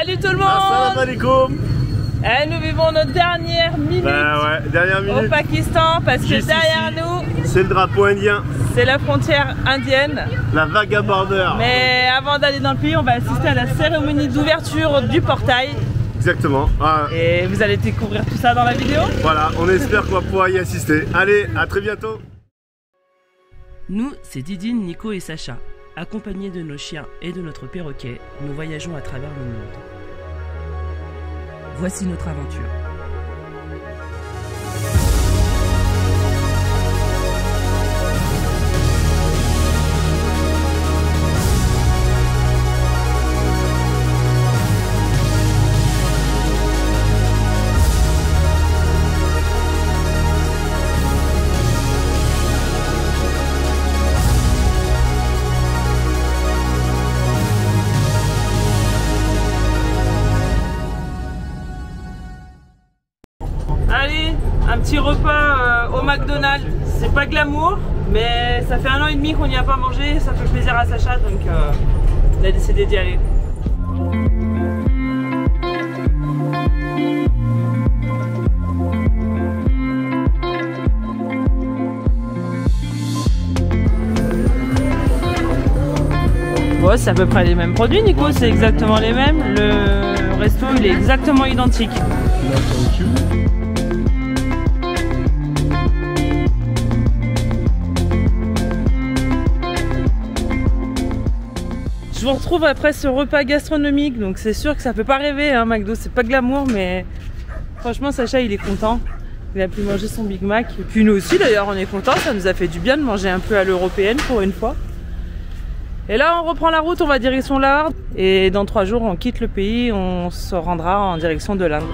Salut tout le monde. Assalamu alaikum. Nous vivons notre dernière minute, dernière minute au Pakistan parce que derrière nous, c'est le drapeau indien. C'est la frontière indienne. La Wagah border. Mais avant d'aller dans le pays, on va assister à la cérémonie d'ouverture du portail. Exactement. Et vous allez découvrir tout ça dans la vidéo. Voilà, on espère qu'on va pouvoir y assister. Allez, à très bientôt. Nous, c'est Didine, Nico et Sacha. Accompagnés de nos chiens et de notre perroquet, nous voyageons à travers le monde. Voici notre aventure. Allez, un petit repas au McDonald's. C'est pas glamour, mais ça fait 1 an et demi qu'on n'y a pas mangé. Ça fait plaisir à Sacha, donc on a décidé d'y aller. Bon, c'est à peu près les mêmes produits, Nico, c'est exactement les mêmes. Le resto, il est exactement identique. Je vous retrouve après ce repas gastronomique, donc c'est sûr que ça peut pas rêver, hein, McDo, c'est pas glamour, mais franchement Sacha il est content, il a pu manger son Big Mac, et puis nous aussi d'ailleurs on est content, ça nous a fait du bien de manger un peu à l'européenne pour une fois. Et là on reprend la route, on va direction l'Inde, et dans 3 jours on quitte le pays, on se rendra en direction de l'Inde.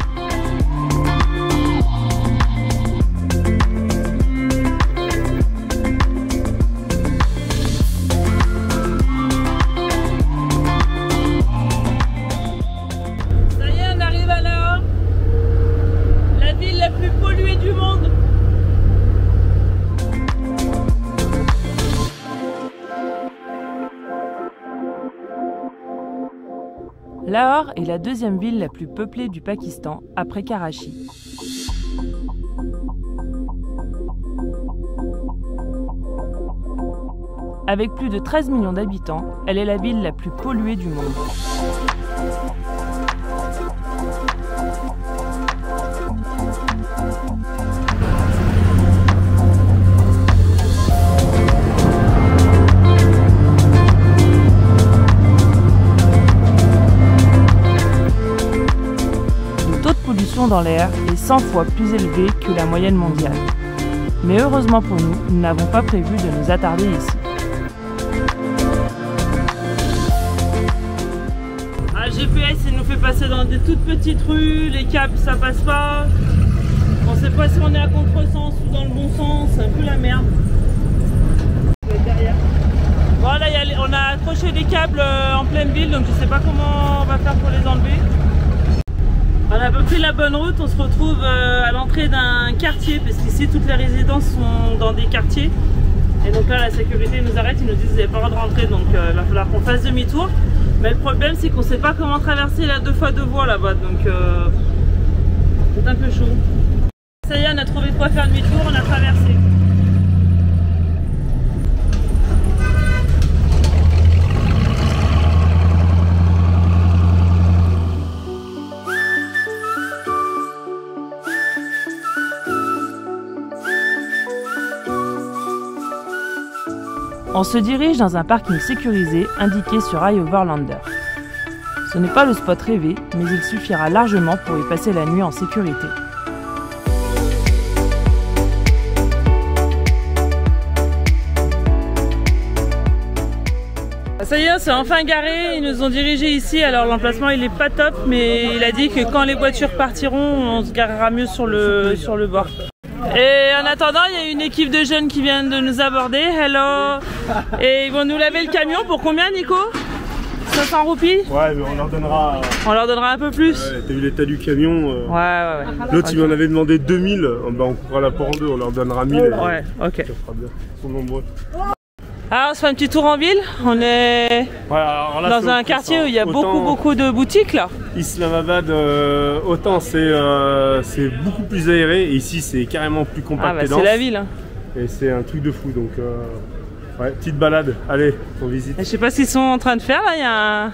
Lahore est la 2e ville la plus peuplée du Pakistan après Karachi. Avec plus de 13 millions d'habitants, elle est la ville la plus polluée du monde. Dans l'air est 100 fois plus élevé que la moyenne mondiale. Mais heureusement pour nous, nous n'avons pas prévu de nous attarder ici. GPS il nous fait passer dans des toutes petites rues, les câbles ça passe pas. On sait pas si on est à contresens ou dans le bon sens, c'est un peu la merde. Voilà, on a accroché les câbles en pleine ville, donc je sais pas comment on va faire pour les enlever. On a à peu près la bonne route, on se retrouve à l'entrée d'un quartier parce qu'ici toutes les résidences sont dans des quartiers et donc là la sécurité nous arrête, ils nous disent que vous n'avez pas le droit de rentrer, donc il va falloir qu'on fasse demi-tour. Mais le problème c'est qu'on ne sait pas comment traverser la 2 fois 2 voies là-bas, donc c'est un peu chaud. Ça y est, on a trouvé de quoi faire demi-tour, on a traversé. On se dirige dans un parking sécurisé indiqué sur iOverlander. Ce n'est pas le spot rêvé, mais il suffira largement pour y passer la nuit en sécurité. Ça y est, c'est enfin garé, ils nous ont dirigés ici. Alors l'emplacement il est pas top, mais il a dit que quand les voitures partiront, on se garera mieux sur le bord. Et en attendant, il y a une équipe de jeunes qui viennent de nous aborder. Hello. Et ils vont nous laver le camion pour combien, Nico? 500 roupies? Ouais, mais on leur donnera... On leur donnera un peu plus. Ouais, t'as vu l'état du camion Ouais. L'autre, il m'en avait demandé 2000. Bah, on coupera la part en deux, on leur donnera 1000. Ouais, ok. Ça fera bien. Ils sont nombreux. Alors on se fait un petit tour en ville. On est Voilà, là, dans un quartier où il y a beaucoup de boutiques là. Islamabad, autant c'est beaucoup plus aéré, et ici c'est carrément plus compact. Ah bah c'est la ville. Hein. Et c'est un truc de fou, donc ouais, petite balade, allez, on visite. Et je sais pas ce qu'ils sont en train de faire là, il y a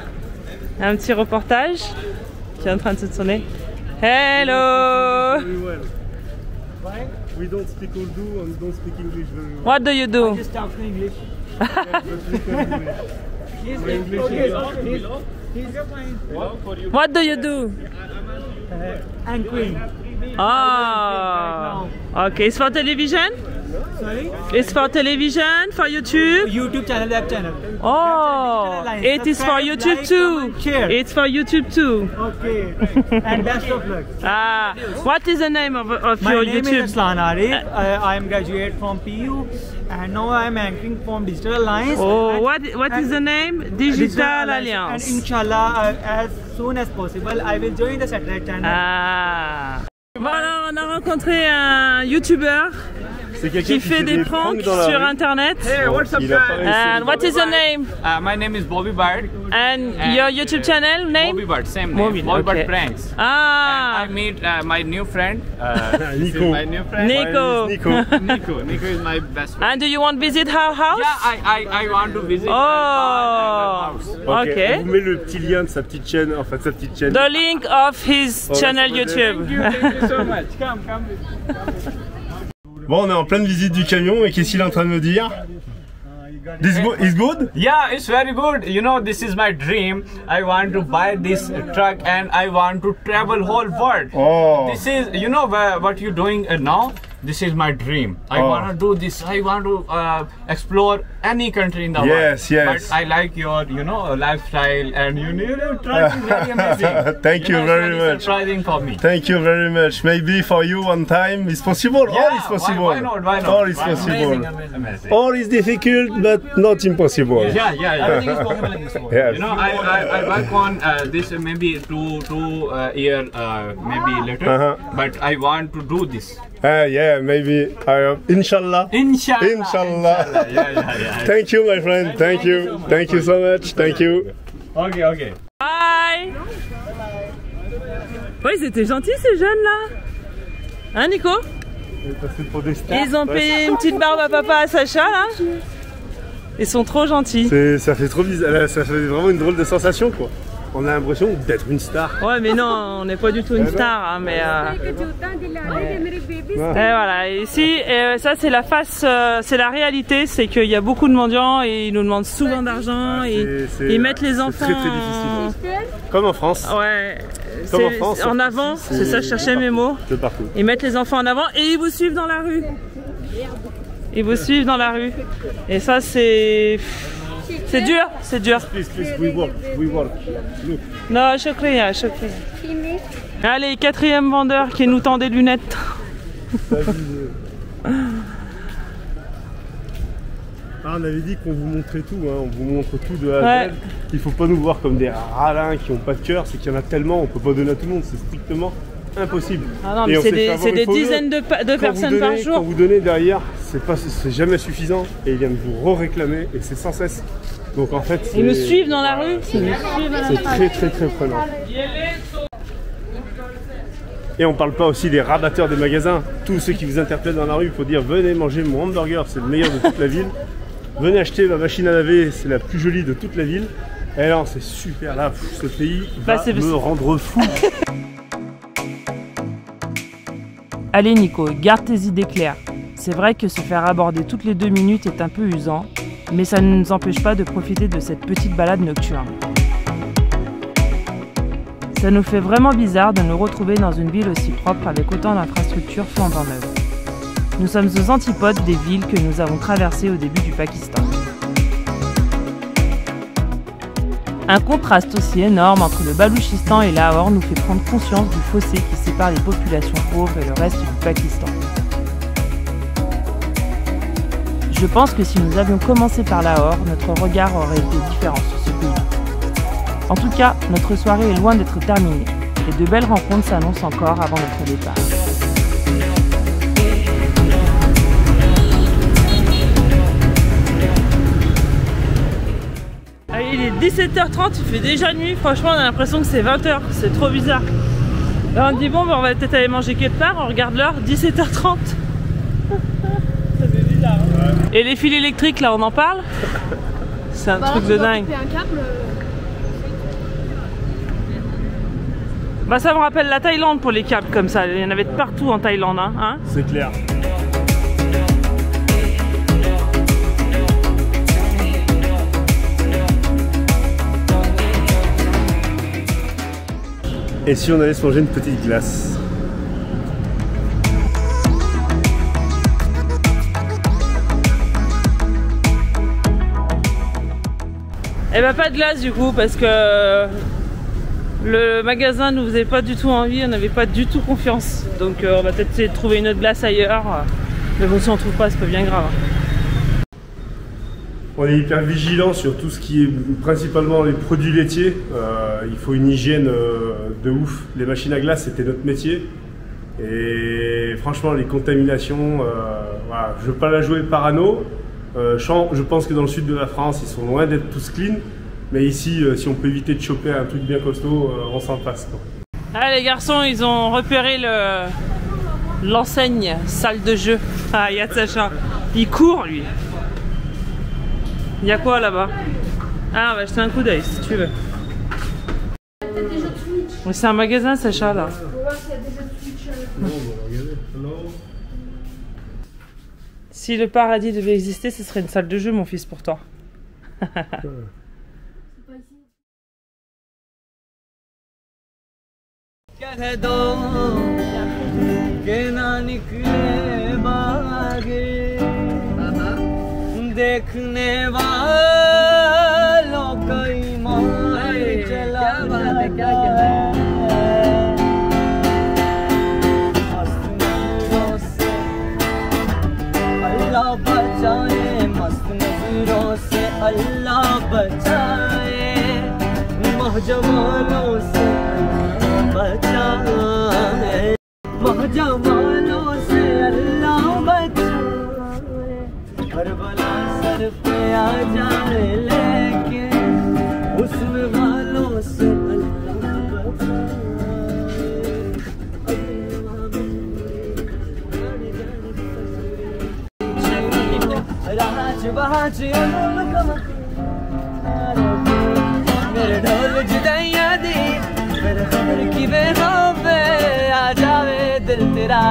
un petit reportage qui est en train de se tourner. Hello! We don't speak Urdu and don't speak English very well. What do you do? Just talk English. What do you do? Anchoring. Oh, okay. It's for television? Sorry? It's for television, for YouTube? YouTube channel, web channel. Oh, it is for YouTube too. It's for YouTube too. Okay. And best of luck. Ah, what is the name of My your name YouTube? is Aslan Arif. I am graduate from PU and now I am anchoring from Digital Alliance. Oh, what is the name? Digital And Alliance. inshallah, as soon as possible, I will join the satellite channel. Ah. Voilà, on a rencontré un YouTuber qui fait des pranks sur internet. Hey, what's up, guys? And what is your name? My name is Bobby Bird. And your YouTube channel name? Bobby Bird, same Bobby, name. Bobby okay. Bird Pranks. Ah, And I meet my new friend. This is Nico. my new friend. Nico. Nico is my best friend. And do you want to visit our house? Yeah, I want to visit Oh, house. okay. On vous met le petit lien de sa petite chaîne, enfin de sa petite chaîne. The link of his channel YouTube. Thank you so much. Come. Bon, on est en pleine visite du camion, et qu'est-ce qu'il est en train de me dire? This is good? Yeah, it's very good. You know, this is my dream. I want to buy this truck and I want to travel whole world. Oh. This is, you know, what you're doing now. This is my dream. I want to do this. I want to explore any country in the world. Yes. But I like your, you know, lifestyle and you truck is very amazing. Thank you know, very it's very much. surprising for me. Thank you very much. Maybe for you one time it's possible. Yeah, All is possible. Why not? Why not? All is Why not? possible. Amazing. All is difficult, but not impossible. Yeah. Everything is possible in this world. Yes. You know, I work on this maybe two year maybe later, but I want to do this. Yeah, maybe. Inshallah. Inshallah. Yeah. Thank you, my friend. Thank you. Thank you so much. Thank you. Okay. Bye. Oui, ils étaient gentils ces jeunes là. Hein, Nico? Ils ont payé une petite barbe à papa à Sacha là. Ils sont trop gentils. Ça fait trop bizarre. Ça fait vraiment une drôle de sensation, quoi. On a l'impression d'être une star. Ouais, mais non, on n'est pas du tout une star, hein, mais. Et voilà, et ici, ça c'est la face, c'est la réalité, c'est qu'il y a beaucoup de mendiants et ils nous demandent souvent d'argent et ils mettent les enfants. C'est très difficile. Comme en France. Ouais. Comme en France. En avant, c'est ça, je cherchais mes mots. De partout. Ils mettent les enfants en avant et ils vous suivent dans la rue. Ils vous suivent dans la rue. Et ça c'est. C'est dur, c'est dur. Please, we work. Look. Non, shukriya. Allez, quatrième vendeur qui nous tend des lunettes. Ah, on avait dit qu'on vous montrait tout, hein. On vous montre tout de A à Z. Il faut pas nous voir comme des ralins qui ont pas de cœur, c'est qu'il y en a tellement, on peut pas donner à tout le monde, c'est strictement impossible. Ah non, mais c'est des dizaines de personnes par jour. Quand vous donnez derrière, c'est jamais suffisant et ils viennent vous réclamer et c'est sans cesse. Donc en fait, ils me suivent dans la rue. C'est très prenant. Et on parle pas aussi des rabatteurs des magasins, tous ceux qui vous interpellent dans la rue, il faut dire venez manger mon hamburger, c'est le meilleur de toute la ville. Venez acheter ma machine à laver, c'est la plus jolie de toute la ville. Et non, c'est super là, ce pays va me rendre fou. Allez Nico, garde tes idées claires. C'est vrai que se faire aborder toutes les 2 minutes est un peu usant, mais ça ne nous empêche pas de profiter de cette petite balade nocturne. Ça nous fait vraiment bizarre de nous retrouver dans une ville aussi propre avec autant d'infrastructures flambant neuves. Nous sommes aux antipodes des villes que nous avons traversées au début du Pakistan. Un contraste aussi énorme entre le Balouchistan et Lahore nous fait prendre conscience du fossé qui sépare les populations pauvres et le reste du Pakistan. Je pense que si nous avions commencé par Lahore, notre regard aurait été différent sur ce pays. En tout cas, notre soirée est loin d'être terminée et de belles rencontres s'annoncent encore avant notre départ. Il est 17h30, il fait déjà nuit. Franchement, on a l'impression que c'est 20h. C'est trop bizarre. Là, on dit bon, bah, on va peut-être aller manger quelque part. On regarde l'heure, 17h30. Ça fait bizarre. Hein. Ouais. Et les fils électriques, là, on en parle? C'est un truc de dingue. Un câble. Bah, ça me rappelle la Thaïlande pour les câbles comme ça. Il y en avait de partout en Thaïlande. Hein. C'est clair. Et si on allait se manger une petite glace? Eh ben pas de glace du coup parce que le magasin nous faisait pas du tout envie, on n'avait pas du tout confiance. Donc on va peut-être essayer de trouver une autre glace ailleurs. Mais bon, si on trouve pas, c'est pas bien grave. On est hyper vigilant sur tout ce qui est principalement les produits laitiers. Il faut une hygiène de ouf. Les machines à glace, c'était notre métier. Et franchement, les contaminations, voilà, je ne veux pas la jouer parano. Je pense que dans le sud de la France, ils sont loin d'être tous clean. Mais ici, si on peut éviter de choper un truc bien costaud, on s'en passe. Ah, les garçons, ils ont repéré l'enseigne salle de jeu. Ah, il y a Sacha. Il court, lui. Il y a quoi là-bas? Ah, on va jeter un coup d'œil si tu veux. C'est un magasin, Sacha, là. Si le paradis devait exister, ce serait une salle de jeu, mon fils, pour toi. देखने वालों कई मान चला क्या है मस्त नजरों से अल्लाह बचाए मस्त नजरों से अल्लाह बचाए महजमालों से बचाए महजमालों से अल्लाह बचाए हर बला पे आ जाए लेके उसमें वालों से मेरे ढोल जुदाइयां दी मेरे खबर की बेहों पे आ जावे दिल तेरा.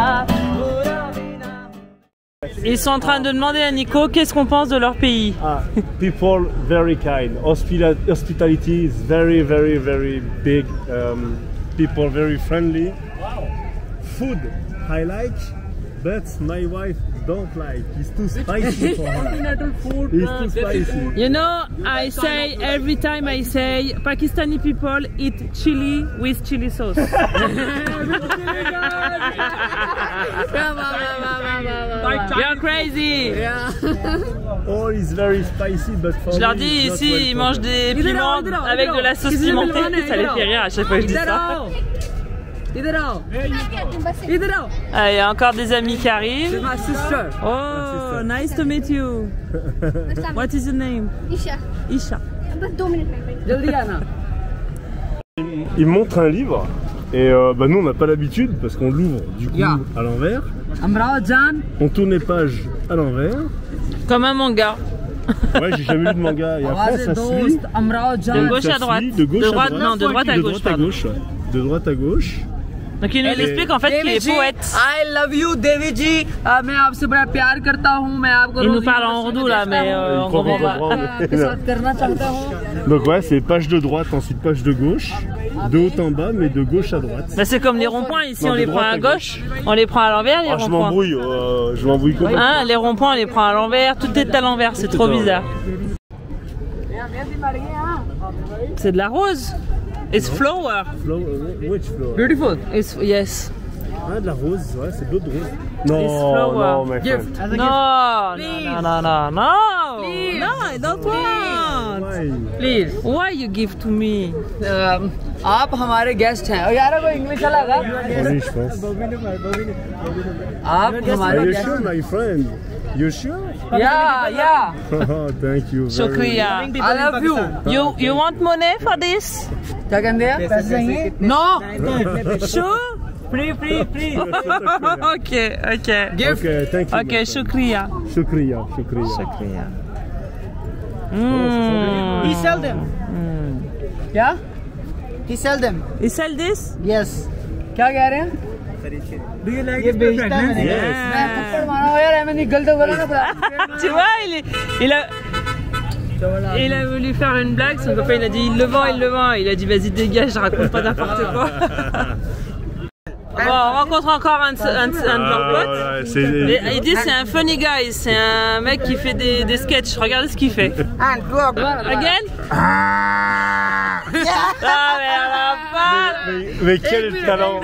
Ils sont en train de demander à Nico qu'est-ce qu'on pense de leur pays. Ah, people very kind. Hospitality is very, very, very big. People very friendly. Wow. Food I like, but my wife don't like. It's too spicy for her. It's too spicy. You know, I say every time I say Pakistani people eat chili with chili sauce. You're crazy. Yeah. All is very spicy, but for je leur dis ici, ils mangent des piments avec de la sauce pimentée. Ça les fait rire à chaque fois que je dis ça. Ah, il y a encore des amis qui arrivent. My sister. Oh, nice to meet you. What is your name? Isha. Isha. बस 2 मिनट में. जल्दी आना. Il montre un livre et bah nous on n'a pas l'habitude parce qu'on l'ouvre du coup à l'envers. On tourne les pages à l'envers. Comme un manga. Ouais, j'ai jamais lu de manga et après ça se lit de gauche à droite. De gauche à droite. Non, de droite à gauche. De droite à gauche. Donc il nous explique en fait qu'il est poète. I love you, Devi ji. मैं आपसे बड़ा प्यार करता हूँ. मैं आपको. Il nous parle en ourdou là, mais on comprend pas. करना चाहता हूँ. Donc ouais, c'est page de droite, ensuite page de gauche, de haut en bas, mais de gauche à droite. Bah, c'est comme les ronds-points ici, on les prend à gauche, on les prend à l'envers les ronds-points. Je m'embrouille comme hein, les ronds-points on les prend à l'envers, tout est à l'envers, c'est trop bizarre. C'est de la rose. It's flower. Which flower? Beautiful. It's, yes. Ah, de la rose, ouais, c'est de l'autre rose. Non, non, my friend. No, no. Please. No, I don't want. Why? Please. Why you give to me? आप हमारे गेस्ट हैं और यार कोई इंग्लिश अलग है je pense. आप हमारे Are you sure, my friend? You sure? Yeah. Oh, thank you. Shukriya. I love you. You want money for this? क्या कहते हैं? पैसे चाहिए? No. Sure. Free. Okay. Ok, thank you. Okay, shukriya. Shukriya. Shukriya. He sell them. क्या? He sell them. You sell this? Yes. क्या कह रहे हैं? Do you like ये बेचता है मैंने। मैं थप्पड़ मारा हुआ यार, मैंने गलत बोला ना। Tu vois, il a voulu faire une blague, son copain il a dit il le vend, il a dit vas-y dégage, je raconte pas n'importe quoi. Bon, on rencontre encore un de leurs potes. Il dit c'est un funny guy, c'est un mec qui fait des sketchs, regardez ce qu'il fait. Again? Mais quel talent!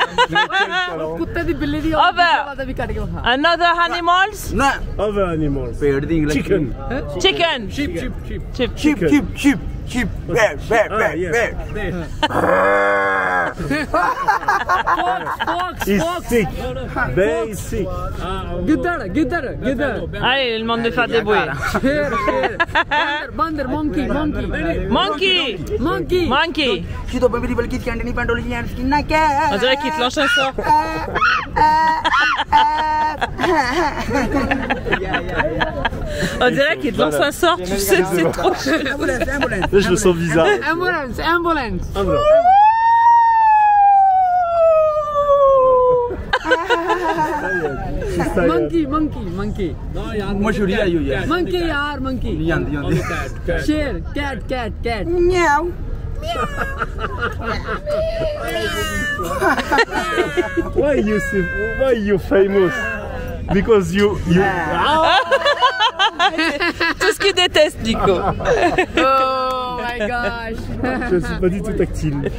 Another animals? Other animals. Chicken. Chicken. Sheep. He's sick. Very sick. Giddar. Allez, il demande de faire des bruits. Bander, monkey. Monkey. On dirait qu'il te lance un sort. On dirait qu'il te lance un sort, tu sais, c'est trop chelou. Là, je me sens bizarre. Ambulance. Monkey. मशहूरी आई हुई है Monkey यार, monkey. Share, cat. Meow. Why you famous? Because you Tout ce qu'il déteste, Nico. Oh my gosh. Je suis pas du tout tactile.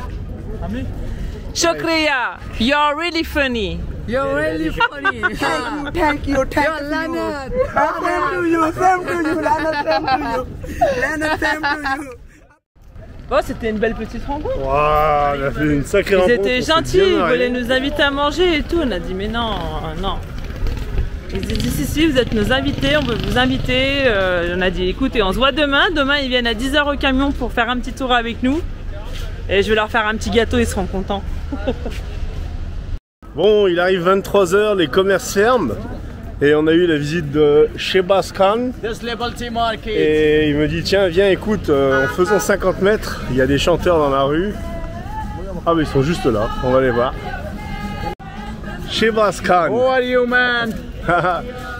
Shukriya, you're really funny. You're really funny. Thank you. You're Leonard. Same to you. Leonard, same to you. Bon, c'était une belle petite rencontre. Wow, on a fait une sacrée rencontre. Ils étaient gentils, ils voulaient nous inviter à manger et tout. On a dit mais non. Ils ont dit si, vous êtes nos invités, on veut vous inviter. On a dit écoutez, on se voit demain. Demain, ils viennent à 10 h au camion pour faire un petit tour avec nous. Et je vais leur faire un petit gâteau, ils seront contents. Bon, il arrive 23 h, les commerces ferment. Et on a eu la visite de Shehbaz Khan. Et il me dit tiens, viens, écoute, en faisant 50 mètres, il y a des chanteurs dans la rue. Ah, mais ils sont juste là, on va les voir. Shehbaz Khan. Who are you, man?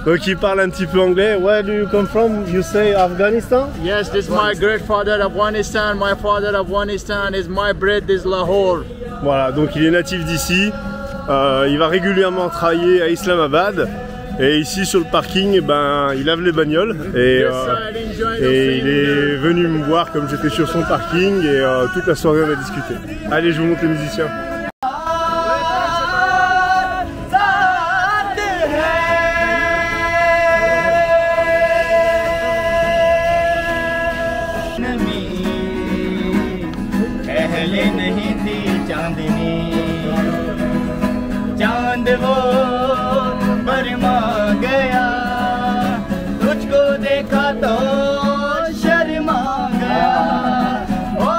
Donc il parle un petit peu anglais. Where do you come from? You say Afghanistan? Yes, this is my great father Afghanistan. My father Afghanistan is my bread is Lahore. Voilà, donc il est natif d'ici. Il va régulièrement travailler à Islamabad. Et ici sur le parking, ben, il lave les bagnoles. Et il est venu me voir comme j'étais sur son parking. Et toute la soirée on a discuté. Allez, je vous montre les musiciens. चांद वो बरमा गया तुझको देखा तो शर्मा गया ओ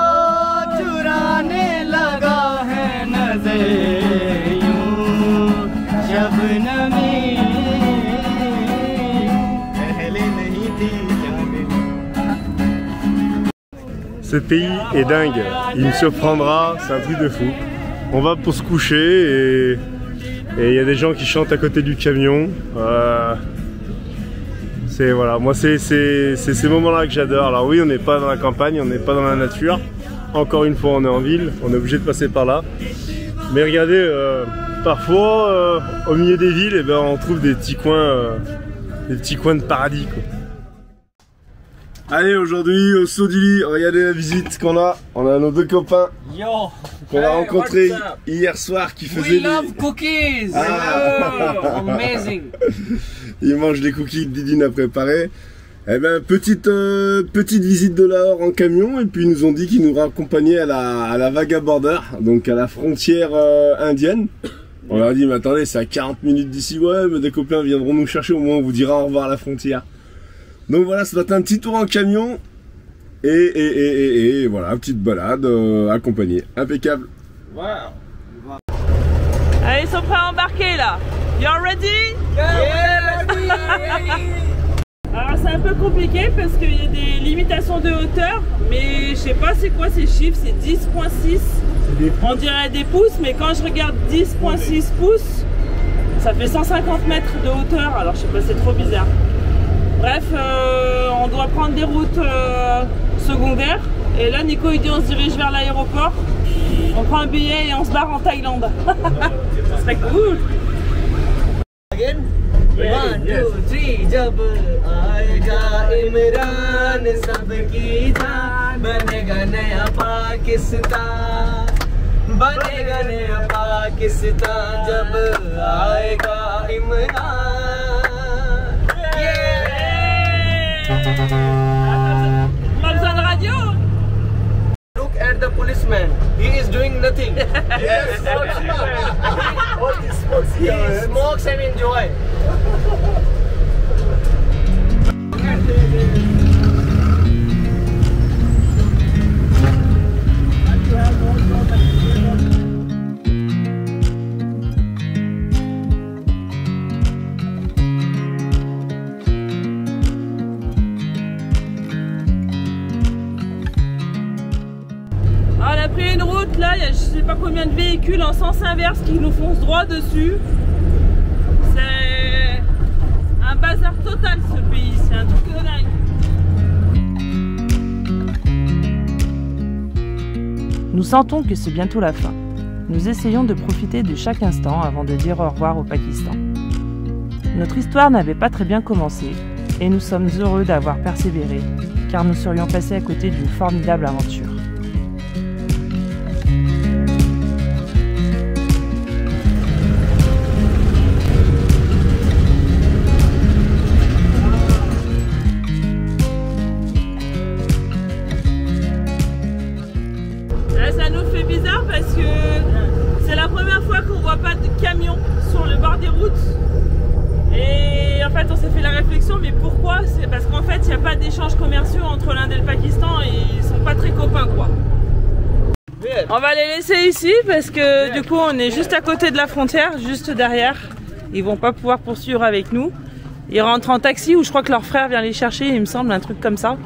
चुराने लगा है नजर यूं शबनमी पहले नहीं थी चांदनी. Ce pays est dingue, il me surprendra, c'est un truc de fou. On va pour se coucher et il y a des gens qui chantent à côté du camion. Voilà, moi c'est ces moments-là que j'adore. Alors oui, on n'est pas dans la campagne, on n'est pas dans la nature. Encore une fois, on est en ville, on est obligé de passer par là. Mais regardez, parfois au milieu des villes, eh ben, on trouve des petits coins de paradis, quoi. Allez, aujourd'hui au saut du lit, regardez la visite qu'on a. On a nos deux copains qu'on a rencontrés hier soir qui faisaient We love cookies. Oh, amazing. Ils mangent des cookies que Didine a préparés. Eh ben, petite visite de Lahore en camion, et puis ils nous ont dit qu'ils nous raccompagnaient à la Wagah Border, donc à la frontière indienne. On leur a dit mais attendez, c'est à 40 minutes d'ici. Ouais, mais des copains viendront nous chercher, au moins on vous dira au revoir à la frontière. Donc voilà, ça doit être un petit tour en camion. Et voilà, petite balade accompagnée. Impeccable. Wow. Allez, ils sont prêts à embarquer là. You're ready? Yeah, ready. Alors c'est un peu compliqué parce qu'il y a des limitations de hauteur, mais je sais pas c'est quoi ces chiffres, c'est 10.6. On dirait des pouces, mais quand je regarde 10.6 pouces, ça fait 150 mètres de hauteur, alors je sais pas, c'est trop bizarre. Bref, on doit prendre des routes secondaires, et là Nico il dit on se dirige vers l'aéroport, on prend un billet et on se barre en Thaïlande. Ça serait cool. Again? 1, 2, 3, जब आएगा इमरान सबकी जान बनेगा नया पाकिस्तान बनेगा नया पाकिस्तान जब आएगा Imran. On a besoin de radio. Look at the policeman. He is doing nothing. Yes, He smokes and enjoy. Alors, on a pris une route là, il y a je sais pas combien de véhicules en sens inverse qui nous foncent droit dessus. C'est un bazar total ce pays, c'est un truc de dingue. Nous sentons que c'est bientôt la fin. Nous essayons de profiter de chaque instant avant de dire au revoir au Pakistan. Notre histoire n'avait pas très bien commencé et nous sommes heureux d'avoir persévéré car nous serions passés à côté d'une formidable aventure. Ça nous fait bizarre parce que c'est la première fois qu'on voit pas de camions sur le bord des routes. Et en fait on s'est fait la réflexion, mais pourquoi? C'est parce qu'en fait il n'y a pas d'échanges commerciaux entre l'Inde et le Pakistan et ils sont pas très copains quoi. On va les laisser ici parce que du coup on est juste à côté de la frontière, juste derrière. Ils vont pas pouvoir poursuivre avec nous. Ils rentrent en taxi ou je crois que leur frère vient les chercher, il me semble, un truc comme ça.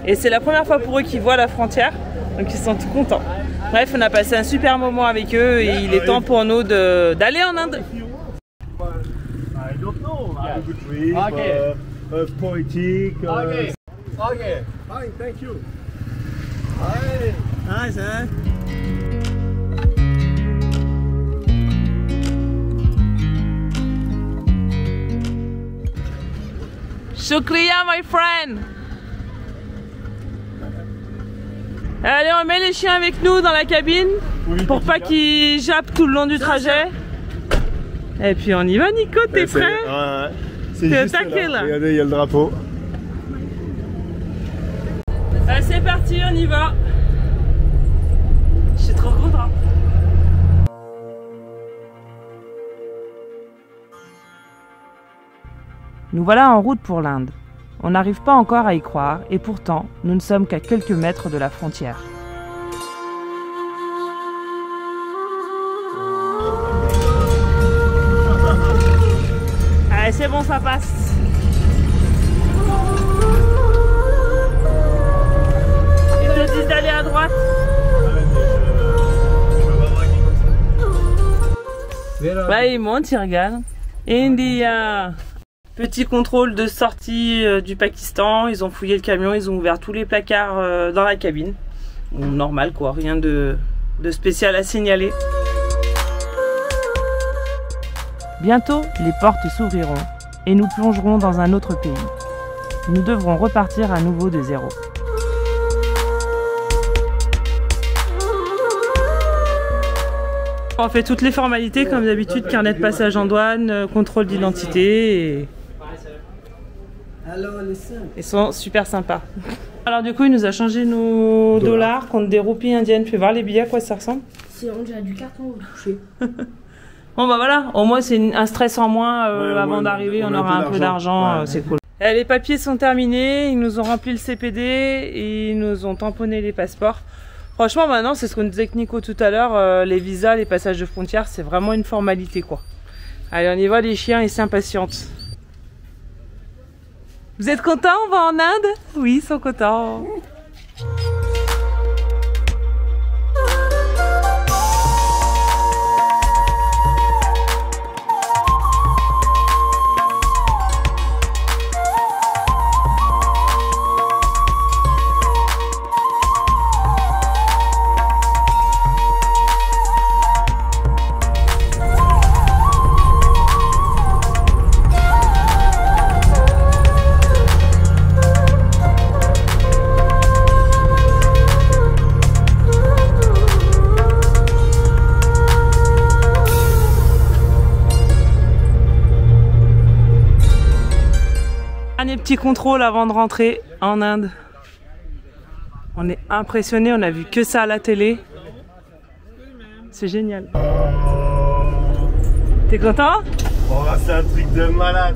Et c'est la première fois pour eux qu'ils voient la frontière. Donc ils sont tout contents. Bref, on a passé un super moment avec eux et il est temps pour nous d'aller en Inde. I don't know. Have a good trip. Okay. Poetic. Okay. Okay. Fine, thank you. Hi. Hi, sir. Shukriya, my friend. Allez, on met les chiens avec nous dans la cabine pour pas qu'ils jappent tout le long du trajet. Et puis on y va, Nico, t'es prêt? Ouais, c'est T'es au juste taquet là. Regardez, il y a le drapeau. Allez, c'est parti, on y va. Je suis trop content. Nous voilà en route pour l'Inde. On n'arrive pas encore à y croire et pourtant, nous ne sommes qu'à quelques mètres de la frontière. Allez, c'est bon, ça passe. Ils te disent d'aller à droite. Ouais, ils montent, ils regardent. India. Petit contrôle de sortie du Pakistan, ils ont fouillé le camion, ils ont ouvert tous les placards dans la cabine. Bon, normal quoi, rien de spécial à signaler. Bientôt, les portes s'ouvriront et nous plongerons dans un autre pays. Nous devrons repartir à nouveau de zéro. On fait toutes les formalités comme d'habitude, carnet de passage en douane, contrôle d'identité et... Ils sont super sympas. Alors du coup il nous a changé nos dollars contre des roupies indiennes. Fais voir les billets à quoi ça ressemble. C'est on dirait du carton au toucher. Bon bah voilà, au moins c'est un stress en moins avant d'arriver, on aura un peu d'argent, c'est cool. Et les papiers sont terminés, ils nous ont rempli le CPD et ils nous ont tamponné les passeports. Franchement maintenant c'est ce qu'on disait avec Nico tout à l'heure, les visas, les passages de frontières c'est vraiment une formalité quoi. Allez on y va, les chiens ils s'impatientent. Vous êtes contents, on va en Inde? Oui, ils sont contents. Dernier petit contrôle avant de rentrer en Inde. On est impressionnés, on a vu que ça à la télé. C'est génial. T'es content? Oh, c'est un truc de malade.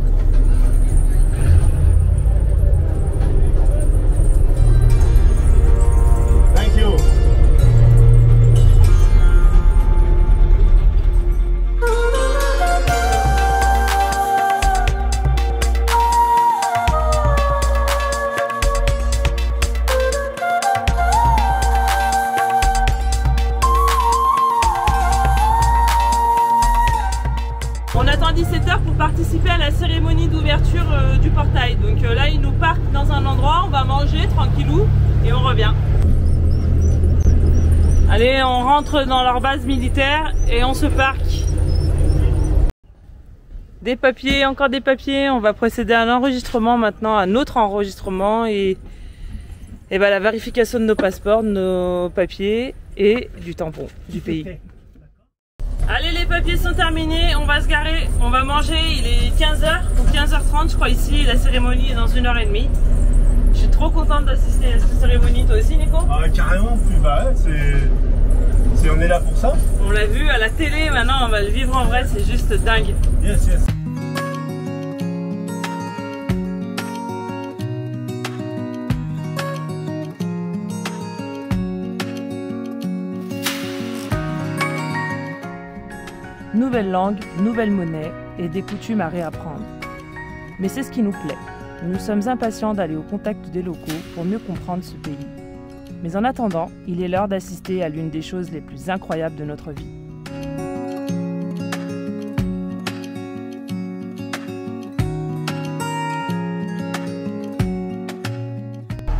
Thank you. On attend 17h pour participer à la cérémonie d'ouverture du portail. Donc là, ils nous parquent dans un endroit, on va manger tranquillou et on revient. Allez, on rentre dans leur base militaire et on se parque. Des papiers, encore des papiers. On va procéder à l'enregistrement maintenant, à notre enregistrement et ben, la vérification de nos passeports, de nos papiers et du tampon du pays. Allez, les papiers sont terminés, on va se garer, on va manger, il est 15h, donc 15h30 je crois ici, et la cérémonie est dans 1h30. Je suis trop contente d'assister à cette cérémonie, toi aussi Nico? Ah, carrément, plus bas, on est là pour ça. On l'a vu à la télé, maintenant on va le vivre en vrai, c'est juste dingue. Yes, yes. Nouvelle langue, nouvelle monnaie et des coutumes à réapprendre. Mais c'est ce qui nous plaît. Nous sommes impatients d'aller au contact des locaux pour mieux comprendre ce pays. Mais en attendant, il est l'heure d'assister à l'une des choses les plus incroyables de notre vie.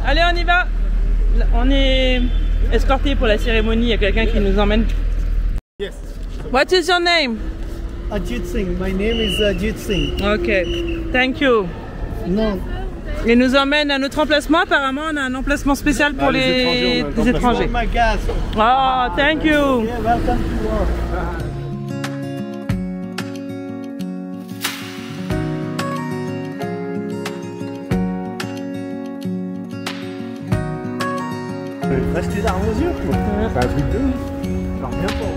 Allez, on y va! On est escortés pour la cérémonie, il y a quelqu'un qui nous emmène. Yes. What is your name? Ajit Singh. My name is Ajit Singh. Ok, thank you. No. Il nous emmène à notre emplacement. Apparemment, on a un emplacement spécial pour les étrangers. My guest. Oh, thank you. Yeah, welcome to all. Restez d'armes aux yeux, quoi. C'est un truc de ouf. Alors, bien fort.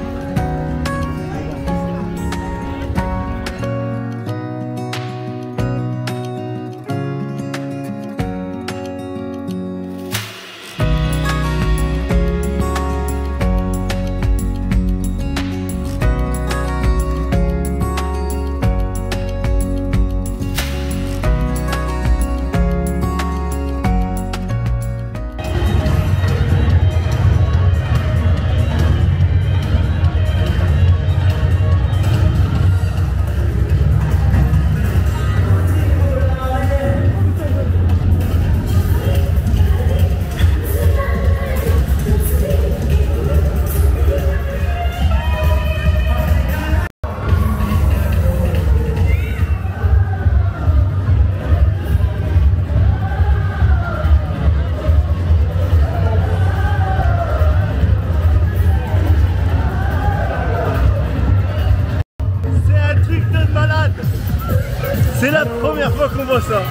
C'est la première fois qu'on voit ça.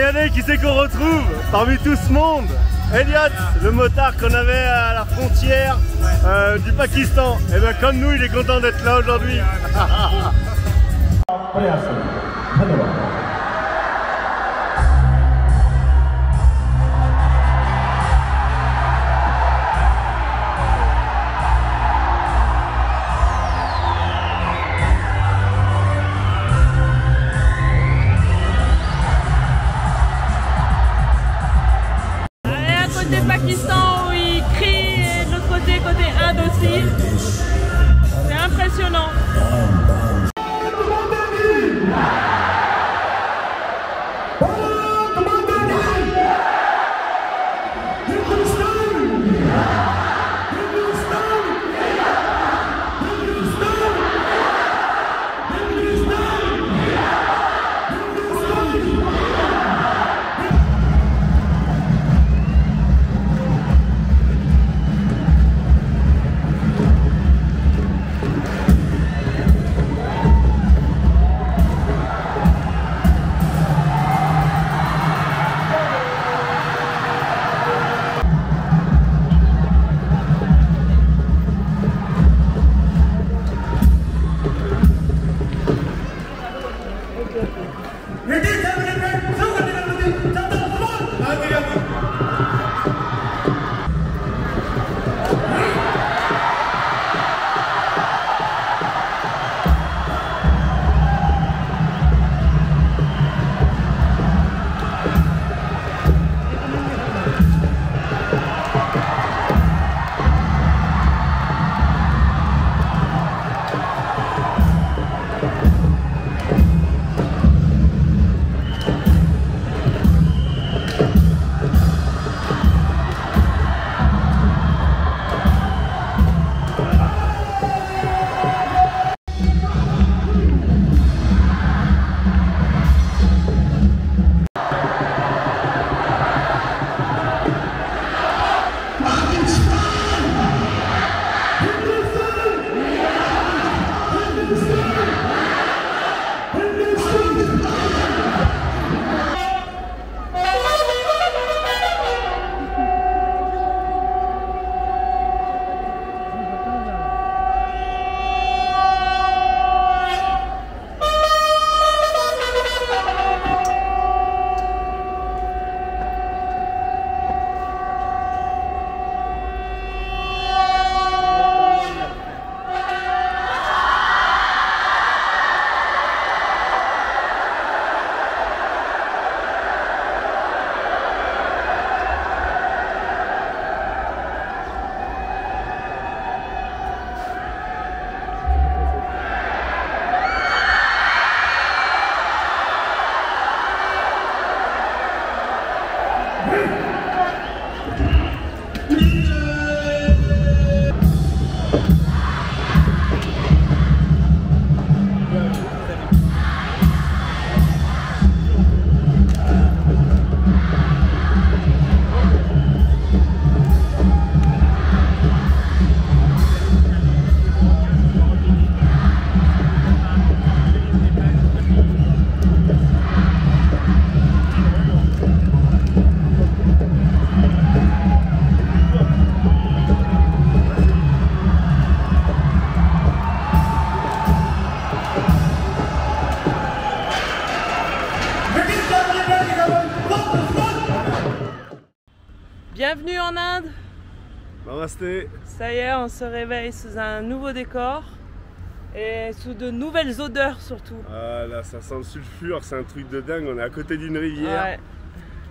regardez qui c'est qu'on retrouve parmi tout ce monde. Elliot, le motard qu'on avait à la frontière du Pakistan. Et bien comme nous, il est content d'être là aujourd'hui. Côté Pakistan où ils crient et de l'autre côté, côté Inde aussi. C'est impressionnant. Bienvenue en Inde. Namasté. Ça y est, on se réveille sous un nouveau décor et sous de nouvelles odeurs surtout. Ah là, ça sent le sulfure, c'est un truc de dingue. On est à côté d'une rivière. Ouais.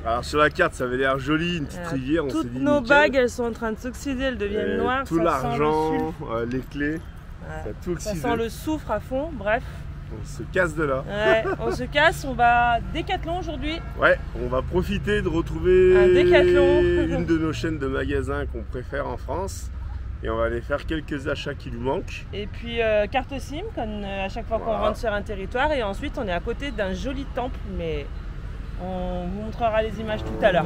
Alors sur la carte, ça avait l'air joli, une petite rivière. On s'est toutes dit, nos nickel. bagues, elles sont en train de s'oxyder, elles deviennent noires. Tout ça l'argent, sent le sulfure. les clés, Ouais. ça a tout Ça oxydé. sent le soufre à fond, bref. On se casse de là. Ouais, on se casse, on va Décathlon aujourd'hui. Ouais, on va profiter de retrouver Un Décathlon. une de nos chaînes de magasins qu'on préfère en France. Et on va aller faire quelques achats qui nous manquent. Et puis carte SIM, comme à chaque fois qu'on Voilà. rentre sur un territoire. Et ensuite, on est à côté d'un joli temple, mais on vous montrera les images tout à l'heure.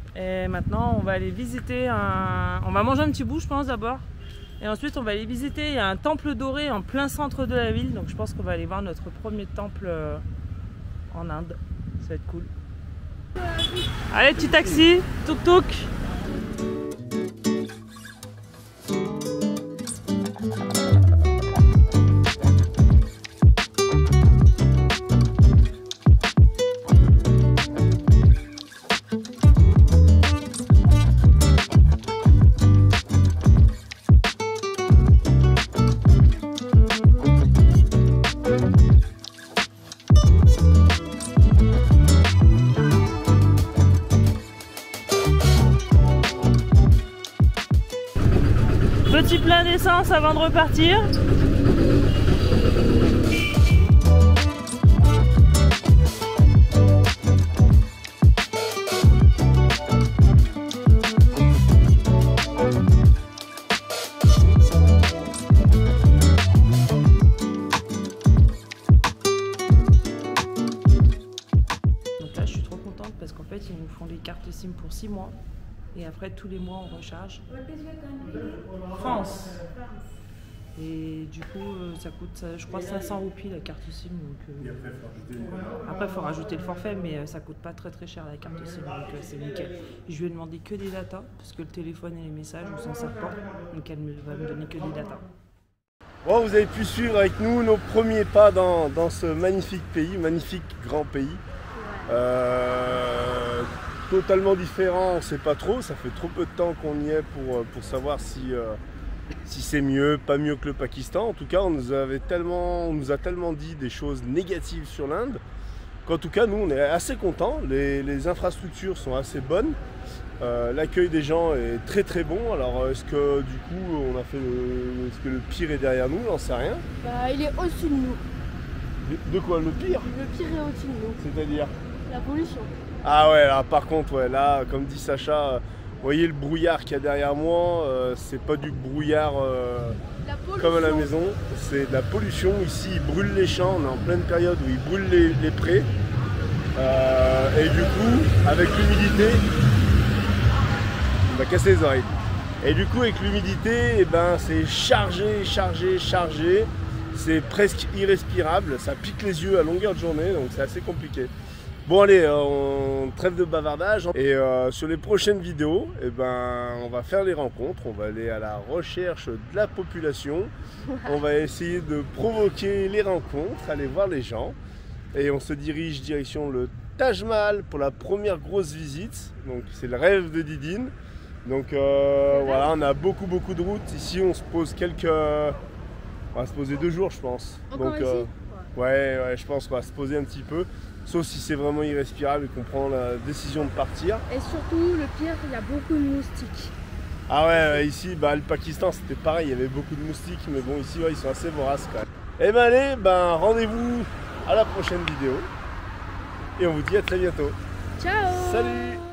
Et maintenant, on va aller visiter on va manger un petit bout, je pense, d'abord. Et ensuite, on va aller visiter. Il y a un temple doré en plein centre de la ville. Donc, je pense qu'on va aller voir notre premier temple en Inde. Ça va être cool. Allez, petit taxi, tuk-tuk. Petit plein d'essence avant de repartir. Donc là, je suis trop contente parce qu'en fait, ils nous font des cartes SIM pour 6 mois. Et après, tous les mois, on recharge. France. Et du coup, ça coûte, je crois, 500 roupies la carte SIM. Donc, après, il faut rajouter le forfait, mais ça coûte pas très cher la carte SIM. Donc, c'est nickel. Je lui ai demandé que des datas, parce que le téléphone et les messages, on s'en sert pas. Donc, elle va me donner que des datas. Bon, vous avez pu suivre avec nous nos premiers pas dans ce magnifique pays, magnifique grand pays. Totalement différent, on ne sait pas trop, ça fait trop peu de temps qu'on y est pour savoir si c'est mieux, pas mieux que le Pakistan. En tout cas, on nous a tellement dit des choses négatives sur l'Inde qu'en tout cas, nous, on est assez contents. Les infrastructures sont assez bonnes, l'accueil des gens est très très bon. Alors, est-ce que du coup, est-ce que le pire est derrière nous? J'en sais rien. Bah, il est au-dessus de nous. De quoi, le pire? Le pire est au-dessus de nous. C'est-à-dire? La pollution. Ah ouais, là, par contre, ouais, là, comme dit Sacha, vous voyez le brouillard qu'il y a derrière moi, c'est pas du brouillard comme à la maison, c'est de la pollution. Ici, ils brûlent les champs, on est en pleine période où ils brûlent les prés. Et du coup, avec l'humidité, on va casser les oreilles. Et du coup, avec l'humidité, eh ben, c'est chargé, c'est presque irrespirable, ça pique les yeux à longueur de journée, donc c'est assez compliqué. Bon allez, on trêve de bavardage et sur les prochaines vidéos, eh ben, on va faire les rencontres, on va aller à la recherche de la population, on va essayer de provoquer les rencontres, aller voir les gens et on se dirige direction le Taj Mahal pour la première grosse visite, donc c'est le rêve de Didine. Donc voilà, on a beaucoup de routes, ici on se pose on va se poser 2 jours je pense. Encore donc, ici ouais, je pense qu'on va se poser un petit peu. Sauf si c'est vraiment irrespirable et qu'on prend la décision de partir. Et surtout, le pire, il y a beaucoup de moustiques. Ah ouais, ici, bah, le Pakistan, c'était pareil, il y avait beaucoup de moustiques, mais bon, ici, ouais, ils sont assez voraces quand même. Et ben allez, rendez-vous à la prochaine vidéo. Et on vous dit à très bientôt. Ciao! Salut!